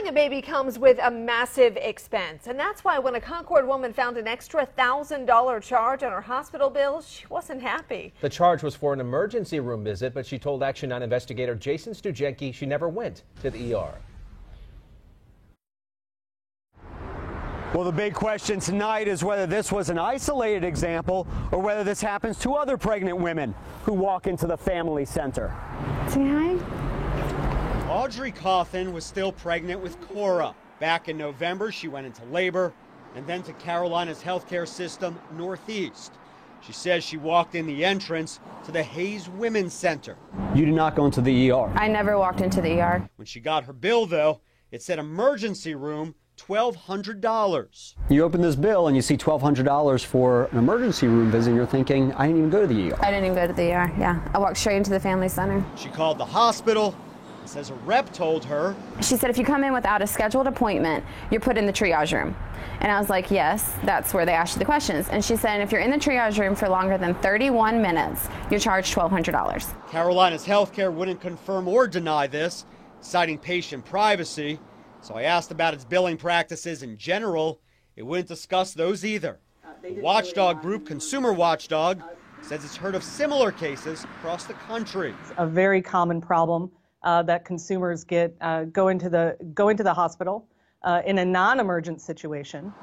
a baby comes with a massive expense, and that's why when a Concord woman found an extra $1,000 charge on her hospital bill, she wasn't happy. The charge was for an emergency room visit, but she told Action 9 investigator Jason Stujenki she never went to the ER. Well, the big question tonight is whether this was an isolated example or whether this happens to other pregnant women who walk into the family center. Say hi. Audrey Cawthon was still pregnant with Cora. Back in November, she went into labor and then to Carolina's healthcare system, Northeast. She says she walked in the entrance to the Hayes Women's Center. You did not go into the ER? I never walked into the ER. When she got her bill, though, it said emergency room, $1,200. You open this bill and you see $1,200 for an emergency room visit, and you're thinking, I didn't even go to the ER. I didn't even go to the ER, yeah. I walked straight into the family center. She called the hospital. Says a rep told her. She said if you come in without a scheduled appointment, you're put in the triage room. And I was like, yes, that's where they ask you the questions. And she said if you're in the triage room for longer than 31 minutes, you're charged $1,200. Carolina's healthcare wouldn't confirm or deny this, citing patient privacy. So I asked about its billing practices in general. It wouldn't discuss those either. The watchdog group Consumer Watchdog says it's heard of similar cases across the country. It's a very common problem. That consumers go into the hospital in a non-emergent situation,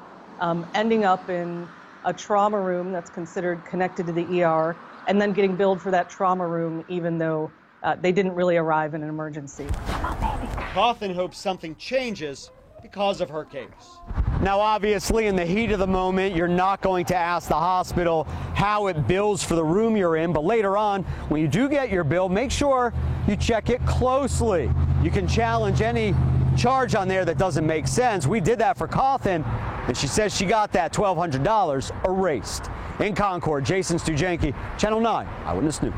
ending up in a trauma room that's considered connected to the ER, and then getting billed for that trauma room even though they didn't really arrive in an emergency. Cawthon hopes something changes because of her case. Now, obviously, in the heat of the moment, you're not going to ask the hospital how it bills for the room you're in, but later on, when you do get your bill, make sure you check it closely. You can challenge any charge on there that doesn't make sense. We did that for Cawthon, and she says she got that $1,200 erased. In Concord, Jason Stujenki, Channel 9 Eyewitness News.